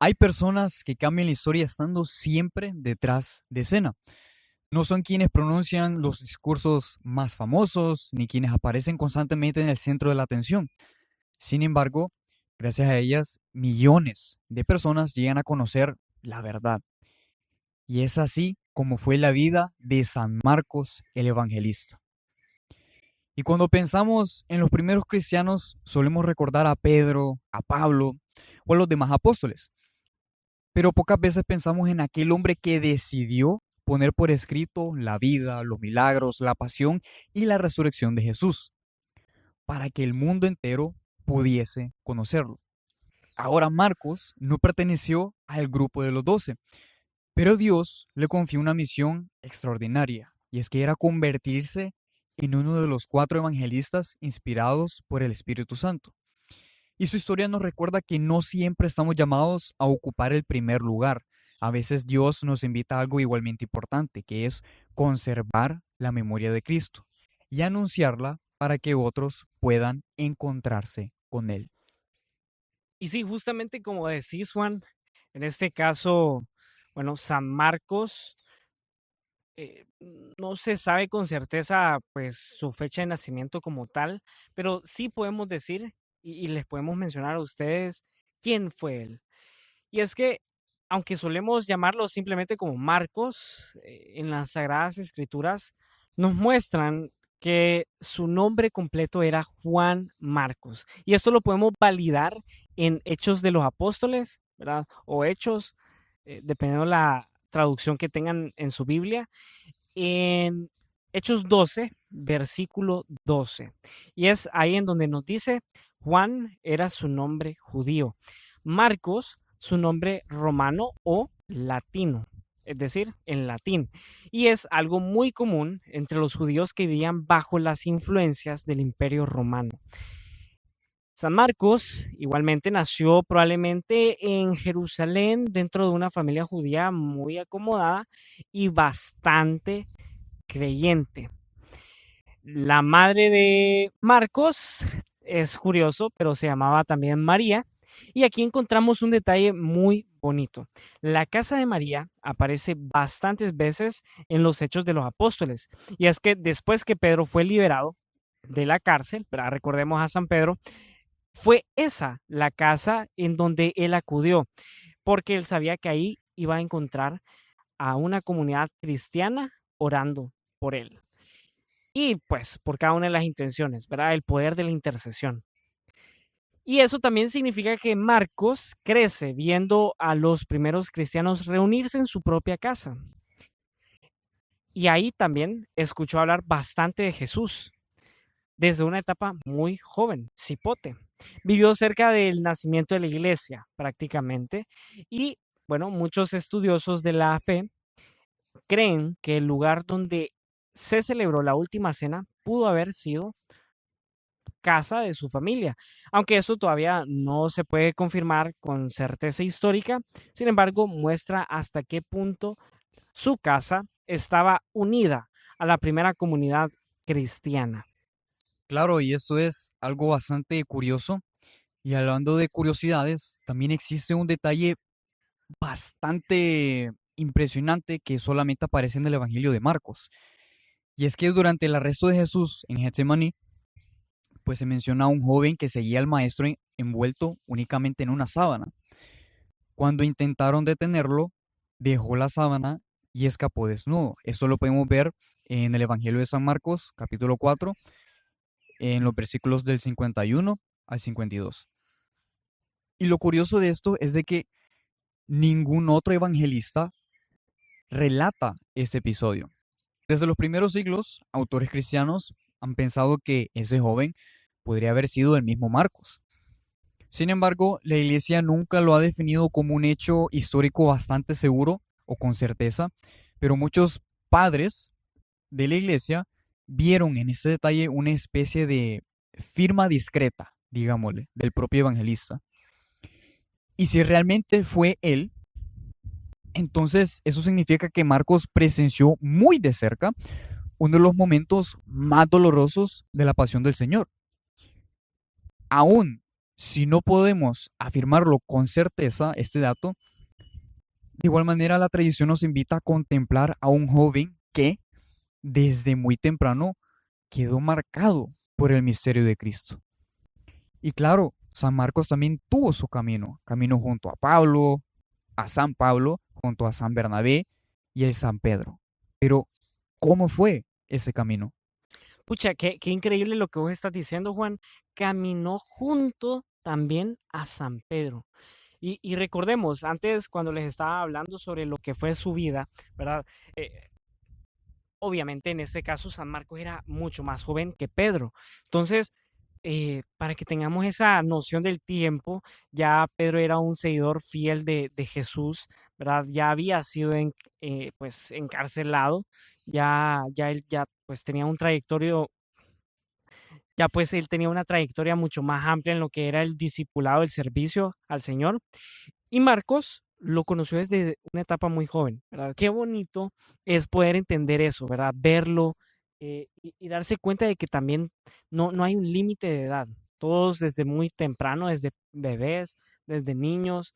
Hay personas que cambian la historia estando siempre detrás de escena. No son quienes pronuncian los discursos más famosos, ni quienes aparecen constantemente en el centro de la atención. Sin embargo, gracias a ellas, millones de personas llegan a conocer la verdad. Y es así como fue la vida de San Marcos el Evangelista. Y cuando pensamos en los primeros cristianos, solemos recordar a Pedro, a Pablo o a los demás apóstoles. Pero pocas veces pensamos en aquel hombre que decidió poner por escrito la vida, los milagros, la pasión y la resurrección de Jesús, para que el mundo entero pudiese conocerlo. Ahora Marcos no perteneció al grupo de los 12, pero Dios le confió una misión extraordinaria, y es que era convertirse en uno de los 4 evangelistas inspirados por el Espíritu Santo. Y su historia nos recuerda que no siempre estamos llamados a ocupar el primer lugar. A veces Dios nos invita a algo igualmente importante, que es conservar la memoria de Cristo y anunciarla para que otros puedan encontrarse con Él. Y sí, justamente como decís, Juan, en este caso, bueno, San Marcos, no se sabe con certeza, pues, su fecha de nacimiento como tal, pero sí podemos decir y les podemos mencionar a ustedes quién fue él. Y es que, aunque solemos llamarlo simplemente como Marcos, en las Sagradas Escrituras nos muestran que su nombre completo era Juan Marcos. Y esto lo podemos validar en Hechos de los Apóstoles, ¿verdad? O Hechos, dependiendo de la traducción que tengan en su Biblia, en Hechos 12, versículo 12. Y es ahí en donde nos dice, Juan era su nombre judío, Marcos su nombre romano o latino, es decir, en latín. Y es algo muy común entre los judíos que vivían bajo las influencias del Imperio Romano. San Marcos igualmente nació probablemente en Jerusalén dentro de una familia judía muy acomodada y bastante creyente. La madre de Marcos es curioso, pero se llamaba también María. Y aquí encontramos un detalle muy bonito. La casa de María aparece bastantes veces en los Hechos de los Apóstoles. Y es que después que Pedro fue liberado de la cárcel, ¿verdad? Recordemos a San Pedro, fue esa la casa en donde él acudió, porque él sabía que ahí iba a encontrar a una comunidad cristiana orando por él. Y pues por cada una de las intenciones, ¿verdad? El poder de la intercesión. Y eso también significa que Marcos crece viendo a los primeros cristianos reunirse en su propia casa. Y ahí también escuchó hablar bastante de Jesús desde una etapa muy joven, cipote. Vivió cerca del nacimiento de la iglesia prácticamente. Y bueno, muchos estudiosos de la fe creen que el lugar donde se celebró la última cena pudo haber sido casa de su familia, aunque eso todavía no se puede confirmar con certeza histórica. Sin embargo, muestra hasta qué punto su casa estaba unida a la primera comunidad cristiana. Claro, y esto es algo bastante curioso. Y hablando de curiosidades, también existe un detalle bastante impresionante que solamente aparece en el Evangelio de Marcos. Y es que durante el arresto de Jesús en Getsemaní, pues se menciona a un joven que seguía al maestro envuelto únicamente en una sábana. Cuando intentaron detenerlo, dejó la sábana y escapó desnudo. Esto lo podemos ver en el Evangelio de San Marcos, capítulo 4, en los versículos del 51 al 52. Y lo curioso de esto es de que ningún otro evangelista relata este episodio. Desde los primeros siglos, autores cristianos han pensado que ese joven podría haber sido el mismo Marcos. Sin embargo, la iglesia nunca lo ha definido como un hecho histórico bastante seguro o con certeza, pero muchos padres de la iglesia vieron en este detalle una especie de firma discreta, digámosle, del propio evangelista. Y si realmente fue él, entonces eso significa que Marcos presenció muy de cerca uno de los momentos más dolorosos de la pasión del Señor. Aún Si no podemos afirmarlo con certeza, este dato, de igual manera la tradición nos invita a contemplar a un joven que desde muy temprano quedó marcado por el misterio de Cristo. Y claro, San Marcos también tuvo su camino, camino junto a Pablo, a San Pablo, junto a San Bernabé y a San Pedro. Pero, ¿cómo fue ese camino? Pucha, qué increíble lo que vos estás diciendo, Juan. Caminó junto también a San Pedro. Y recordemos, antes cuando les estaba hablando sobre lo que fue su vida, ¿verdad? Eh, Obviamente en este caso San Marcos era mucho más joven que Pedro. Entonces, para que tengamos esa noción del tiempo, ya Pedro era un seguidor fiel de Jesús, ¿verdad? Ya había sido pues, encarcelado, ya él ya pues tenía un trayectorio, ya pues él tenía una trayectoria mucho más amplia en lo que era el discipulado, el servicio al Señor. Y Marcos lo conoció desde una etapa muy joven, ¿verdad? Qué bonito es poder entender eso, ¿verdad? Verlo y darse cuenta de que también no hay un límite de edad. Todos desde muy temprano, desde bebés, desde niños,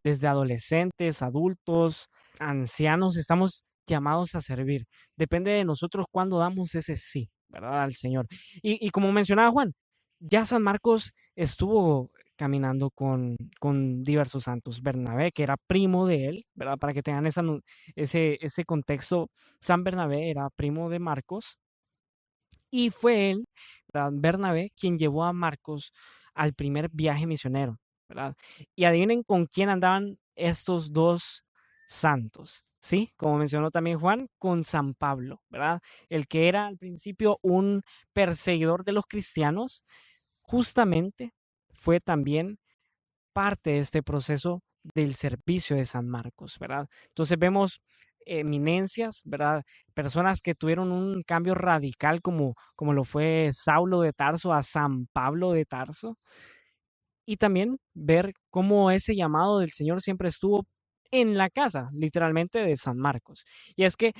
desde adolescentes, adultos, ancianos, estamos llamados a servir. Depende de nosotros cuándo damos ese sí, ¿verdad? Al Señor. Y como mencionaba Juan, ya San Marcos estuvo caminando con diversos santos. Bernabé, que era primo de él, ¿verdad? Para que tengan ese contexto, San Bernabé era primo de Marcos y fue él, ¿verdad? Bernabé, quien llevó a Marcos al primer viaje misionero, ¿verdad? Y adivinen con quién andaban estos dos santos, ¿sí? Como mencionó también Juan, con San Pablo, ¿verdad? El que era al principio un perseguidor de los cristianos, justamente fue también parte de este proceso del servicio de San Marcos, ¿verdad? Entonces vemos eminencias, ¿verdad? Personas que tuvieron un cambio radical como lo fue Saulo de Tarso a San Pablo de Tarso. Y también ver cómo ese llamado del Señor siempre estuvo en la casa, literalmente, de San Marcos. Y es que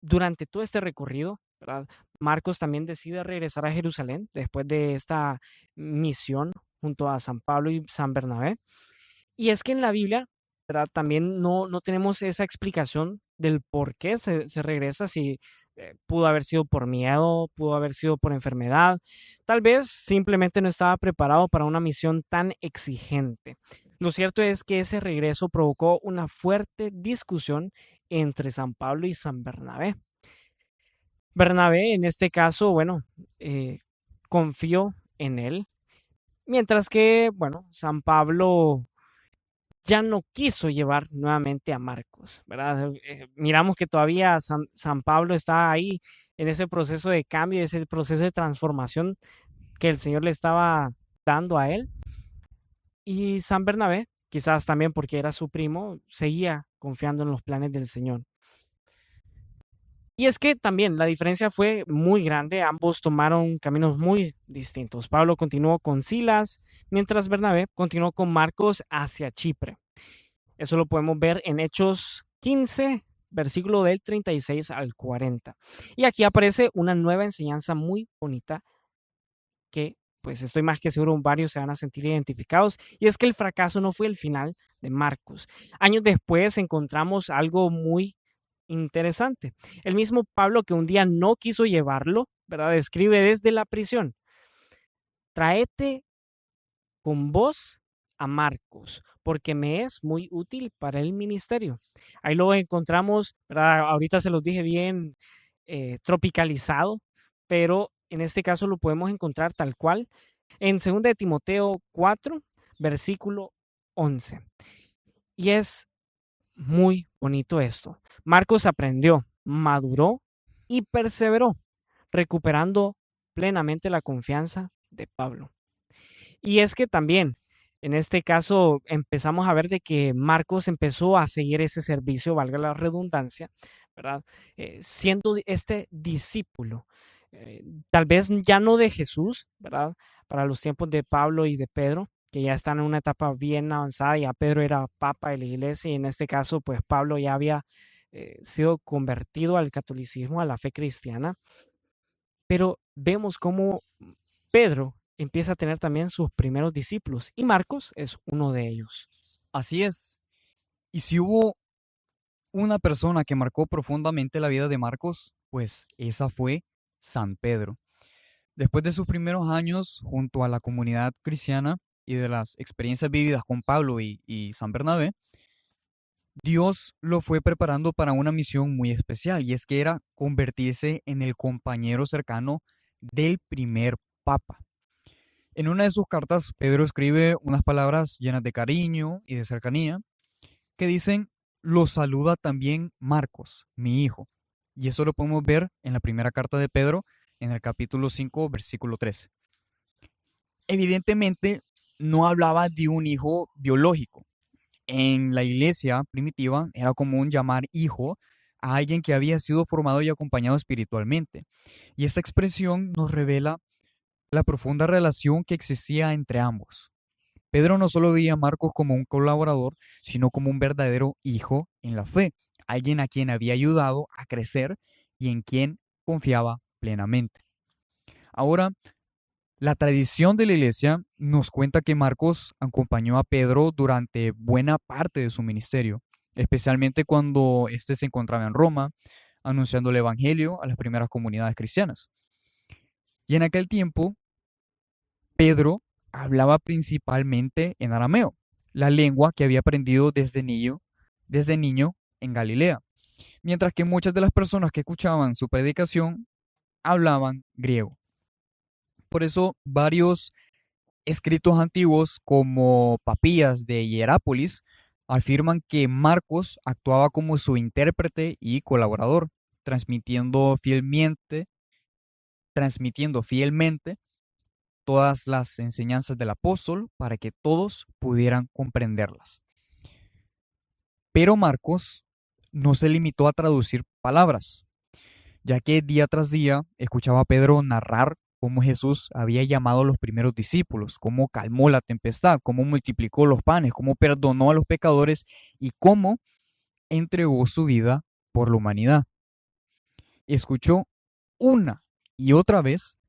durante todo este recorrido, ¿verdad? Marcos también decide regresar a Jerusalén después de esta misión junto a San Pablo y San Bernabé. Y es que en la Biblia, ¿verdad? También no tenemos esa explicación del por qué se regresa, si pudo haber sido por miedo, pudo haber sido por enfermedad, tal vez simplemente no estaba preparado para una misión tan exigente. Lo cierto es que ese regreso provocó una fuerte discusión entre San Pablo y San Bernabé. Bernabé, en este caso, bueno, eh, confió en él, mientras que, bueno, San Pablo ya no quiso llevar nuevamente a Marcos, ¿verdad? Miramos que todavía San Pablo está ahí en ese proceso de cambio, ese proceso de transformación que el Señor le estaba dando a él. Y San Bernabé, quizás también porque era su primo, seguía confiando en los planes del Señor. Y es que también la diferencia fue muy grande, ambos tomaron caminos muy distintos. Pablo continuó con Silas, mientras Bernabé continuó con Marcos hacia Chipre. Eso lo podemos ver en Hechos 15, versículo del 36 al 40. Y aquí aparece una nueva enseñanza muy bonita que pues estoy más que seguro varios se van a sentir identificados, y es que el fracaso no fue el final de Marcos. Años después encontramos algo muy interesante. El mismo Pablo, que un día no quiso llevarlo, ¿verdad? Escribe desde la prisión: Traete con vos a Marcos, porque me es muy útil para el ministerio. Ahí lo encontramos, ¿verdad? Ahorita se los dije bien tropicalizado, pero en este caso lo podemos encontrar tal cual en 2 de Timoteo 4, versículo 11. Y es muy bonito esto. Marcos aprendió, maduró y perseveró, recuperando plenamente la confianza de Pablo. Y es que también, en este caso, empezamos a ver de que Marcos empezó a seguir ese servicio, valga la redundancia, ¿verdad? Siendo este discípulo, tal vez ya no de Jesús, ¿verdad? Para los tiempos de Pablo y de Pedro, que ya están en una etapa bien avanzada, ya Pedro era papa de la iglesia y en este caso, pues Pablo ya había sido convertido al catolicismo, a la fe cristiana, pero vemos cómo Pedro empieza a tener también sus primeros discípulos y Marcos es uno de ellos. Así es. Y si hubo una persona que marcó profundamente la vida de Marcos, pues esa fue San Pedro. Después de sus primeros años junto a la comunidad cristiana y de las experiencias vividas con Pablo y San Bernabé, Dios lo fue preparando para una misión muy especial, y es que era convertirse en el compañero cercano del primer papa. En una de sus cartas, Pedro escribe unas palabras llenas de cariño y de cercanía que dicen: "Los saluda también Marcos, mi hijo". Y eso lo podemos ver en la primera carta de Pedro, en el capítulo 5, versículo 13. Evidentemente, no hablaba de un hijo biológico. En la iglesia primitiva era común llamar hijo a alguien que había sido formado y acompañado espiritualmente. Y esta expresión nos revela la profunda relación que existía entre ambos. Pedro no solo veía a Marcos como un colaborador, sino como un verdadero hijo en la fe, alguien a quien había ayudado a crecer y en quien confiaba plenamente. Ahora, la tradición de la iglesia nos cuenta que Marcos acompañó a Pedro durante buena parte de su ministerio, especialmente cuando éste se encontraba en Roma, anunciando el evangelio a las primeras comunidades cristianas. Y en aquel tiempo, Pedro hablaba principalmente en arameo, la lengua que había aprendido desde niño en Galilea, mientras que muchas de las personas que escuchaban su predicación hablaban griego. Por eso, varios escritos antiguos como Papías de Hierápolis afirman que Marcos actuaba como su intérprete y colaborador, transmitiendo fielmente, transmitiendo fielmente todas las enseñanzas del apóstol para que todos pudieran comprenderlas. Pero Marcos no se limitó a traducir palabras, ya que día tras día escuchaba a Pedro narrar cómo Jesús había llamado a los primeros discípulos, cómo calmó la tempestad, cómo multiplicó los panes, cómo perdonó a los pecadores y cómo entregó su vida por la humanidad. Escuchó una y otra vez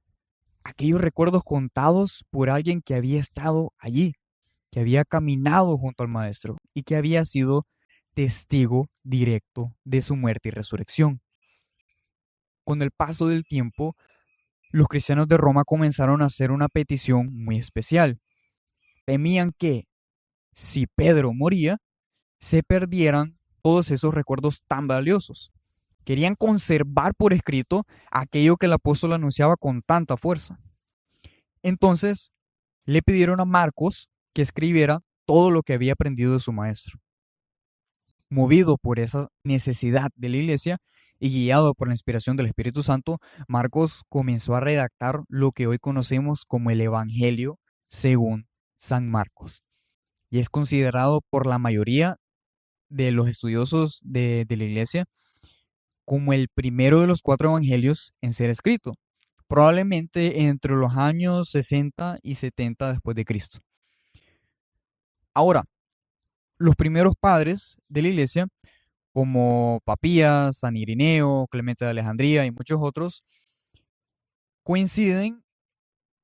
aquellos recuerdos contados por alguien que había estado allí, que había caminado junto al Maestro y que había sido testigo directo de su muerte y resurrección. Con el paso del tiempo, los cristianos de Roma comenzaron a hacer una petición muy especial. Temían que, si Pedro moría, se perdieran todos esos recuerdos tan valiosos. Querían conservar por escrito aquello que el apóstol anunciaba con tanta fuerza. Entonces, le pidieron a Marcos que escribiera todo lo que había aprendido de su maestro. Movido por esa necesidad de la iglesia y guiado por la inspiración del Espíritu Santo, Marcos comenzó a redactar lo que hoy conocemos como el Evangelio según San Marcos. Y es considerado por la mayoría de los estudiosos de la iglesia como el primero de los 4 evangelios en ser escrito, probablemente entre los años 60 y 70 después de Cristo. Ahora, los primeros padres de la iglesia, como Papías, San Irineo, Clemente de Alejandría y muchos otros, coinciden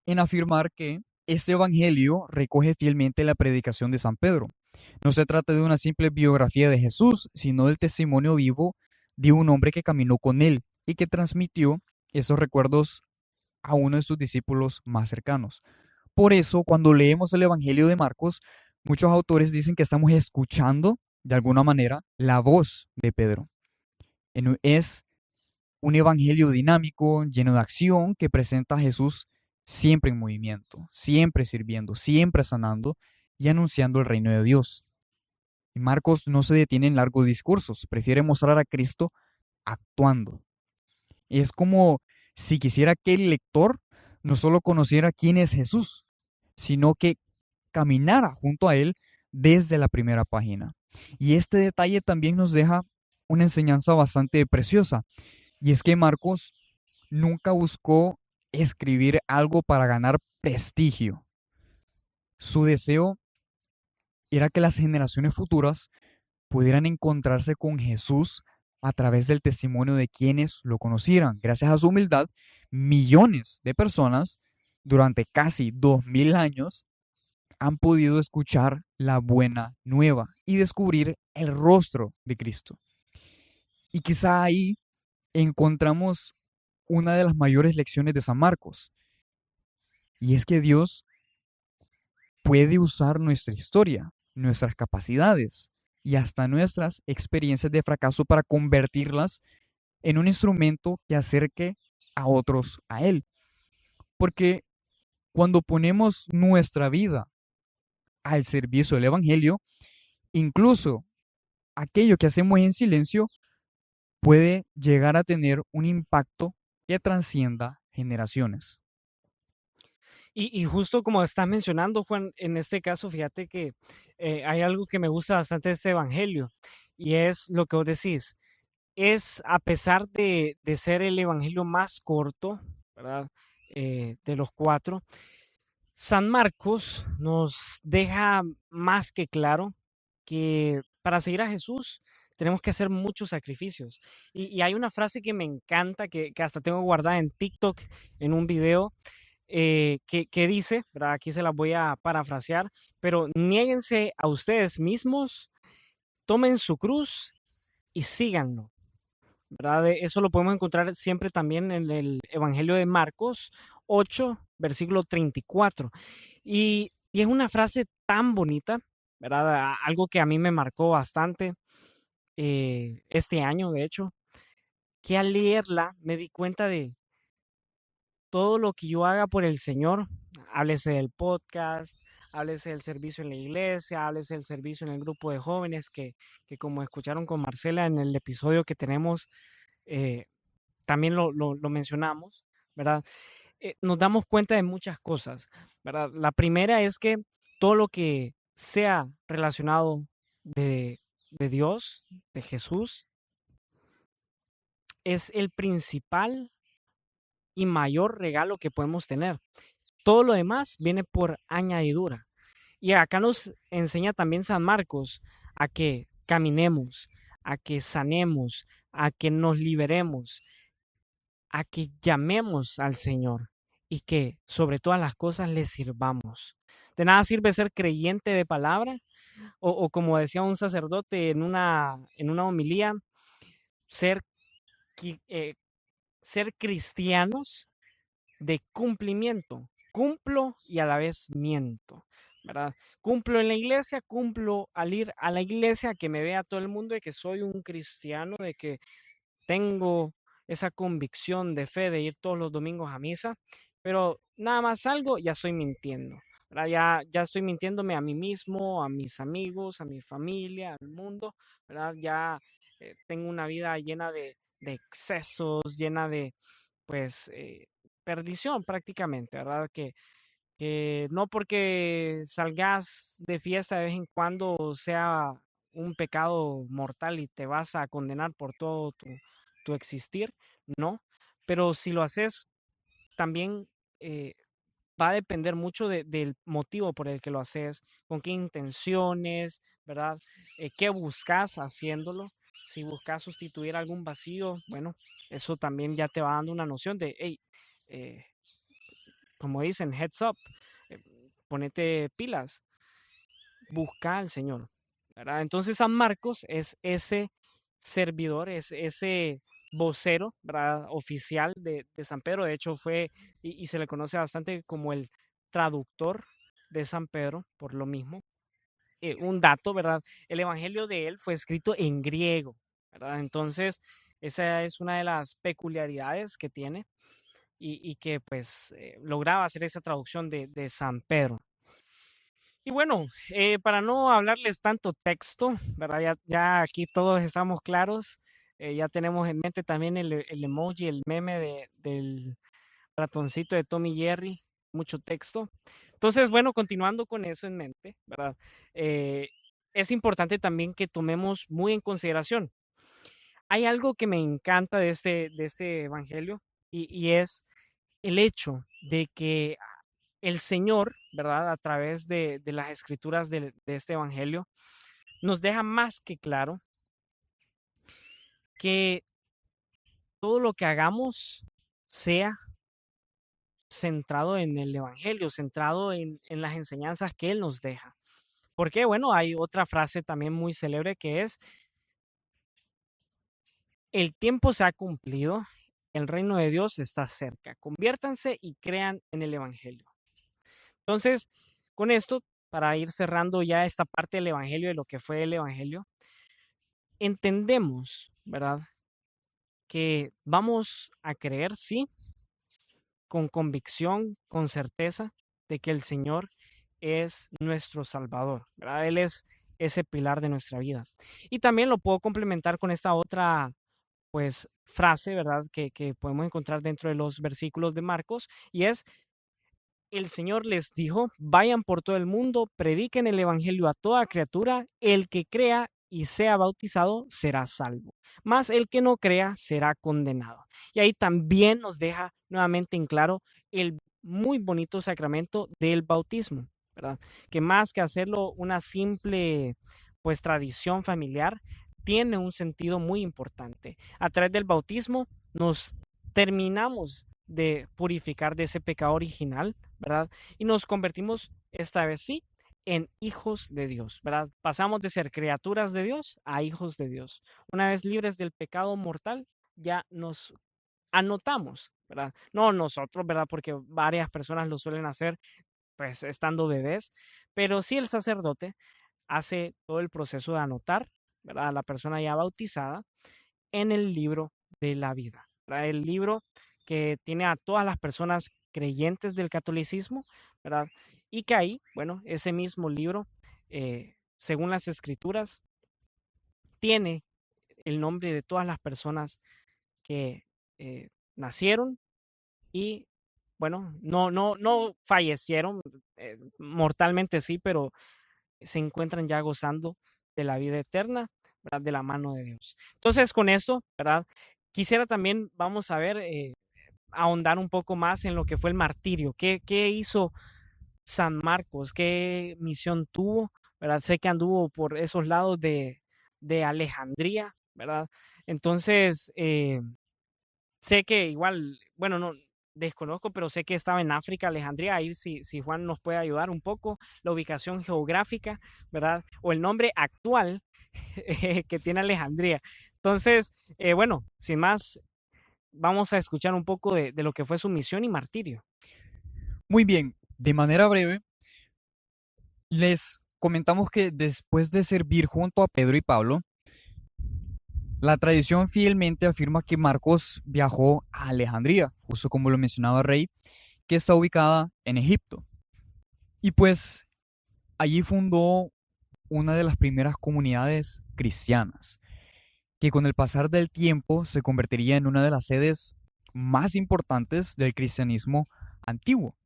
en afirmar que este evangelio recoge fielmente la predicación de San Pedro. No se trata de una simple biografía de Jesús, sino del testimonio vivo de un hombre que caminó con él y que transmitió esos recuerdos a uno de sus discípulos más cercanos. Por eso, cuando leemos el Evangelio de Marcos, muchos autores dicen que estamos escuchando, de alguna manera, la voz de Pedro. Es un evangelio dinámico, lleno de acción, que presenta a Jesús siempre en movimiento, siempre sirviendo, siempre sanando y anunciando el reino de Dios. Y Marcos no se detiene en largos discursos, prefiere mostrar a Cristo actuando. Es como si quisiera que el lector no solo conociera quién es Jesús, sino que caminara junto a él desde la primera página. Y este detalle también nos deja una enseñanza bastante preciosa, y es que Marcos nunca buscó escribir algo para ganar prestigio. Su deseo era que las generaciones futuras pudieran encontrarse con Jesús a través del testimonio de quienes lo conocieran. Gracias a su humildad, millones de personas durante casi 2000 años han podido escuchar la buena nueva y descubrir el rostro de Cristo. Y quizá ahí encontramos una de las mayores lecciones de San Marcos, y es que Dios puede usar nuestra historia, nuestras capacidades y hasta nuestras experiencias de fracaso para convertirlas en un instrumento que acerque a otros a Él. Porque cuando ponemos nuestra vida al servicio del Evangelio, incluso aquello que hacemos en silencio puede llegar a tener un impacto que trascienda generaciones. Y justo como estás mencionando, Juan, en este caso, fíjate que hay algo que me gusta bastante de este evangelio y es lo que vos decís. Es a pesar de ser el evangelio más corto, ¿verdad? De los cuatro, San Marcos nos deja más que claro que para seguir a Jesús tenemos que hacer muchos sacrificios. Y hay una frase que me encanta, que hasta tengo guardada en TikTok, en un video, que dice, ¿verdad? Aquí se las voy a parafrasear, pero niéguense a ustedes mismos, tomen su cruz y síganlo. ¿Verdad? Eso lo podemos encontrar siempre también en el Evangelio de Marcos 8, versículo 34. Y es una frase tan bonita, ¿verdad? Algo que a mí me marcó bastante este año, de hecho, que al leerla me di cuenta de todo lo que yo haga por el Señor, háblese del podcast, háblese del servicio en la iglesia, háblese del servicio en el grupo de jóvenes, que como escucharon con Marcela en el episodio que tenemos, eh, también lo mencionamos, ¿verdad? Nos damos cuenta de muchas cosas, ¿verdad? La primera es que todo lo que sea relacionado de Dios, de Jesús, es el principal y mayor regalo que podemos tener. Todo lo demás viene por añadidura. Y acá nos enseña también San Marcos a que caminemos, a que sanemos, a que nos liberemos, a que llamemos al Señor y que sobre todas las cosas le sirvamos. De nada sirve ser creyente de palabra o como decía un sacerdote en una homilía, ser, eh, ser cristianos de cumplimiento. Cumplo y a la vez miento, ¿verdad? Cumplo en la iglesia, cumplo al ir a la iglesia, que me vea todo el mundo de que soy un cristiano, de que tengo esa convicción de fe de ir todos los domingos a misa, pero nada más salgo, ya estoy mintiendo, ¿verdad? Ya estoy mintiéndome a mí mismo, a mis amigos, a mi familia, al mundo, ¿verdad? Ya tengo una vida llena de excesos, llena de, pues, perdición prácticamente, ¿verdad? Que no porque salgas de fiesta de vez en cuando sea un pecado mortal y te vas a condenar por todo tu existir, no. Pero si lo haces, también va a depender mucho del motivo por el que lo haces, con qué intenciones, ¿verdad? ¿Qué buscas haciéndolo? Si buscas sustituir algún vacío, bueno, eso también ya te va dando una noción de, hey, como dicen, heads up, eh, ponete pilas, busca al Señor, ¿verdad? Entonces San Marcos es ese servidor, es ese vocero, ¿verdad? Oficial de San Pedro. De hecho fue, y se le conoce bastante como el traductor de San Pedro, por lo mismo. Un dato, ¿verdad? El evangelio de él fue escrito en griego, ¿verdad? Entonces, esa es una de las peculiaridades que tiene y que pues lograba hacer esa traducción de San Pedro. Y bueno, para no hablarles tanto texto, ¿verdad? Ya aquí todos estamos claros, ya tenemos en mente también el emoji, el meme del ratoncito de Tommy Jerry, mucho texto. Entonces, bueno, continuando con eso en mente, ¿verdad? Eh, es importante también que tomemos muy en consideración. Hay algo que me encanta de este evangelio y es el hecho de que el Señor, ¿verdad? A través de las escrituras de este Evangelio, nos deja más que claro que todo lo que hagamos, sea centrado en el Evangelio, centrado en las enseñanzas que Él nos deja. Porque, bueno, hay otra frase también muy célebre que es, el tiempo se ha cumplido, el reino de Dios está cerca. Conviértanse y crean en el Evangelio. Entonces, con esto, para ir cerrando ya esta parte del Evangelio, de lo que fue el Evangelio, entendemos, ¿verdad? Que vamos a creer, sí, con convicción, con certeza, de que el Señor es nuestro Salvador, ¿verdad? Él es ese pilar de nuestra vida. Y también lo puedo complementar con esta otra, pues, frase, ¿verdad? Que podemos encontrar dentro de los versículos de Marcos, y es, el Señor les dijo, vayan por todo el mundo, prediquen el Evangelio a toda criatura, el que crea y sea bautizado será salvo, mas el que no crea será condenado. Y ahí también nos deja nuevamente en claro el muy bonito sacramento del bautismo, ¿verdad? Que más que hacerlo una simple, pues, tradición familiar, tiene un sentido muy importante. A través del bautismo nos terminamos de purificar de ese pecado original, ¿verdad? Y nos convertimos, esta vez sí, en hijos de Dios, ¿verdad? Pasamos de ser criaturas de Dios a hijos de Dios. Una vez libres del pecado mortal, ya nos anotamos, ¿verdad? No nosotros, ¿verdad? Porque varias personas lo suelen hacer, pues, estando bebés, pero sí el sacerdote hace todo el proceso de anotar, ¿verdad? A la persona ya bautizada en el libro de la vida, ¿verdad? El libro que tiene a todas las personas creyentes del catolicismo, ¿verdad? Y que ahí, bueno, ese mismo libro, según las escrituras, tiene el nombre de todas las personas que nacieron y, bueno, no fallecieron, mortalmente sí, pero se encuentran ya gozando de la vida eterna, ¿verdad? De la mano de Dios. Entonces, con esto, ¿verdad? Quisiera también, vamos a ver, ahondar un poco más en lo que fue el martirio. ¿Qué hizo San Marcos? ¿Qué misión tuvo? ¿Verdad? Sé que anduvo por esos lados de Alejandría, ¿verdad? Entonces, sé que igual, bueno, no desconozco, pero sé que estaba en África, Alejandría. Ahí si Juan nos puede ayudar un poco, la ubicación geográfica, ¿verdad? O el nombre actual que tiene Alejandría. Entonces, bueno, sin más, vamos a escuchar un poco de lo que fue su misión y martirio. Muy bien, de manera breve, les comentamos que después de servir junto a Pedro y Pablo, la tradición fielmente afirma que Marcos viajó a Alejandría, justo como lo mencionaba Rey, que está ubicada en Egipto. Y pues allí fundó una de las primeras comunidades cristianas, que con el pasar del tiempo se convertiría en una de las sedes más importantes del cristianismo antiguo.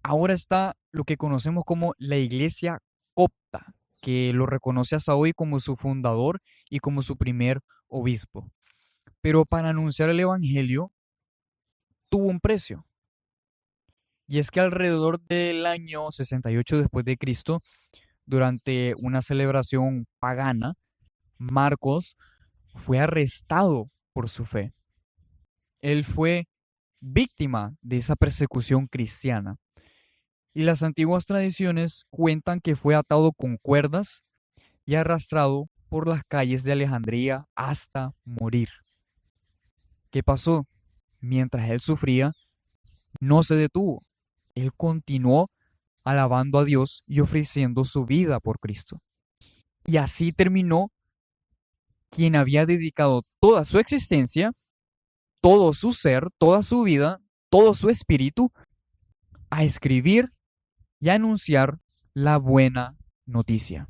Ahora está lo que conocemos como la Iglesia Copta, que lo reconoce hasta hoy como su fundador y como su primer obispo. Pero para anunciar el Evangelio tuvo un precio. Y es que alrededor del año 68 después de Cristo, durante una celebración pagana, Marcos fue arrestado por su fe. Él fue víctima de esa persecución cristiana. Y las antiguas tradiciones cuentan que fue atado con cuerdas y arrastrado por las calles de Alejandría hasta morir. ¿Qué pasó? Mientras él sufría, no se detuvo. Él continuó alabando a Dios y ofreciendo su vida por Cristo. Y así terminó quien había dedicado toda su existencia, todo su ser, toda su vida, todo su espíritu a escribir y a anunciar la buena noticia.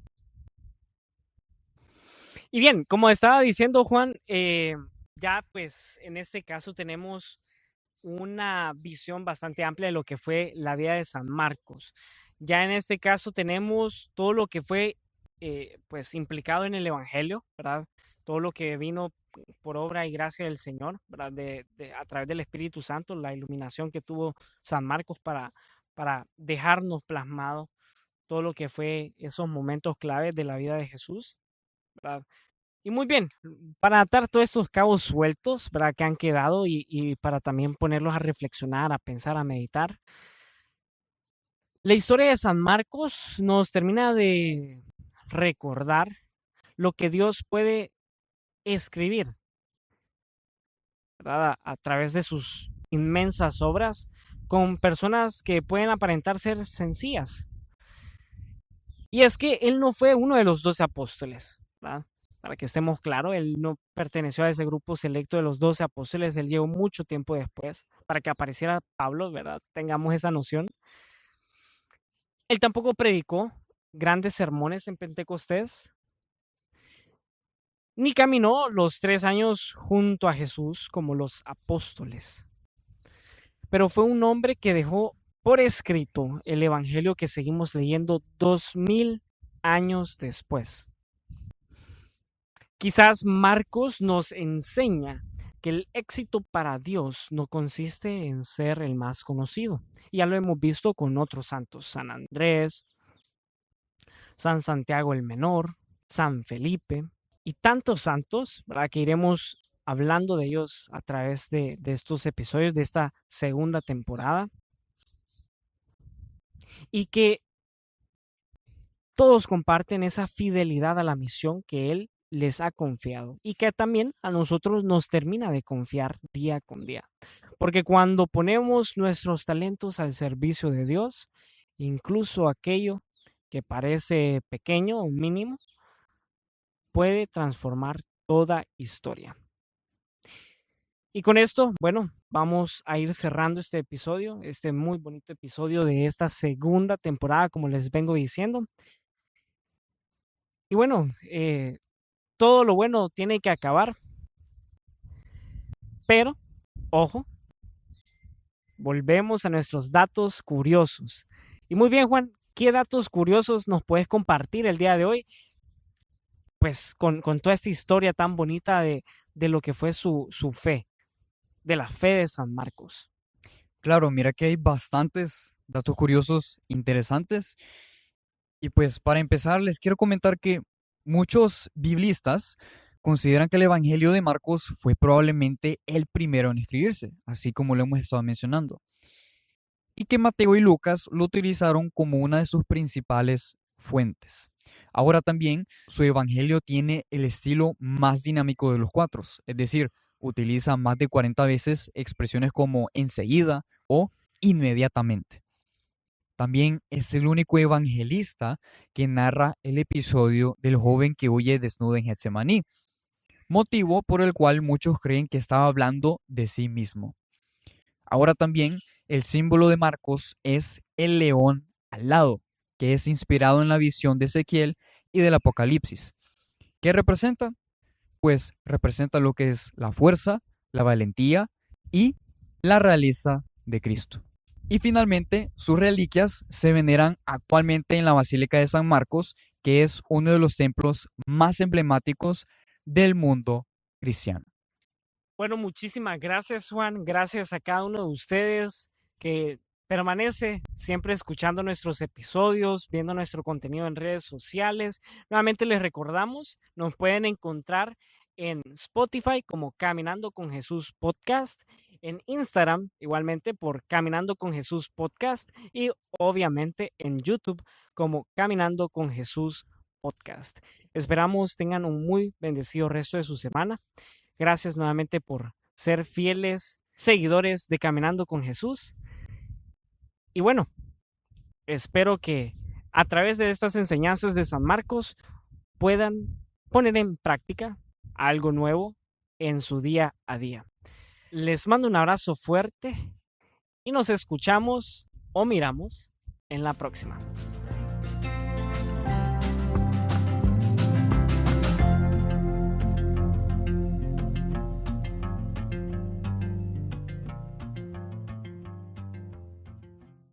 Y bien, como estaba diciendo Juan, ya pues en este caso tenemos una visión bastante amplia de lo que fue la vida de San Marcos. Ya en este caso tenemos todo lo que fue pues implicado en el Evangelio, ¿verdad? Todo lo que vino por obra y gracia del Señor, ¿verdad? A través del Espíritu Santo, la iluminación que tuvo San Marcos para dejarnos plasmado todo lo que fue esos momentos claves de la vida de Jesús, ¿verdad? Y muy bien, para atar todos estos cabos sueltos, ¿verdad? Que han quedado y para también ponerlos a reflexionar, a pensar, a meditar. La historia de San Marcos nos termina de recordar lo que Dios puede escribir, ¿verdad? A través de sus inmensas obras con personas que pueden aparentar ser sencillas. Y es que él no fue uno de los 12 apóstoles, ¿verdad? Para que estemos claros, él no perteneció a ese grupo selecto de los 12 apóstoles, él llegó mucho tiempo después para que apareciera Pablo, ¿verdad? Tengamos esa noción. Él tampoco predicó grandes sermones en Pentecostés, ni caminó los 3 años junto a Jesús como los apóstoles. Pero fue un hombre que dejó por escrito el evangelio que seguimos leyendo 2000 años después. Quizás Marcos nos enseña que el éxito para Dios no consiste en ser el más conocido. Ya lo hemos visto con otros santos, San Andrés, San Santiago el Menor, San Felipe y tantos santos, ¿verdad? Que iremos hablando de ellos a través de estos episodios de esta segunda temporada. Y que todos comparten esa fidelidad a la misión que Él les ha confiado y que también a nosotros nos termina de confiar día con día. Porque cuando ponemos nuestros talentos al servicio de Dios, incluso aquello que parece pequeño o mínimo, puede transformar toda historia. Y con esto, bueno, vamos a ir cerrando este episodio, este muy bonito episodio de esta segunda temporada, como les vengo diciendo. Y bueno, todo lo bueno tiene que acabar, pero, ojo, volvemos a nuestros datos curiosos. Y muy bien, Juan, ¿qué datos curiosos nos puedes compartir el día de hoy? Pues con toda esta historia tan bonita de lo que fue su fe, de la fe de San Marcos. Claro, mira que hay bastantes datos curiosos interesantes. Y pues para empezar, les quiero comentar que muchos biblistas consideran que el Evangelio de Marcos fue probablemente el primero en escribirse, así como lo hemos estado mencionando, y que Mateo y Lucas lo utilizaron como una de sus principales fuentes. Ahora también su Evangelio tiene el estilo más dinámico de los cuatro, es decir, utiliza más de 40 veces expresiones como enseguida o inmediatamente. También es el único evangelista que narra el episodio del joven que huye desnudo en Getsemaní, motivo por el cual muchos creen que estaba hablando de sí mismo. Ahora también el símbolo de Marcos es el león alado, que es inspirado en la visión de Ezequiel y del Apocalipsis. ¿Qué representa? Pues representa lo que es la fuerza, la valentía y la realeza de Cristo. Y finalmente, sus reliquias se veneran actualmente en la Basílica de San Marcos, que es uno de los templos más emblemáticos del mundo cristiano. Bueno, muchísimas gracias, Juan. Gracias a cada uno de ustedes que permanece siempre escuchando nuestros episodios, viendo nuestro contenido en redes sociales. Nuevamente les recordamos, nos pueden encontrar en Spotify como Caminando con Jesús Podcast, en Instagram igualmente por Caminando con Jesús Podcast y obviamente en YouTube como Caminando con Jesús Podcast. Esperamos tengan un muy bendecido resto de su semana. Gracias nuevamente por ser fieles seguidores de Caminando con Jesús. Y bueno, espero que a través de estas enseñanzas de San Marcos puedan poner en práctica algo nuevo en su día a día. Les mando un abrazo fuerte y nos escuchamos o miramos en la próxima.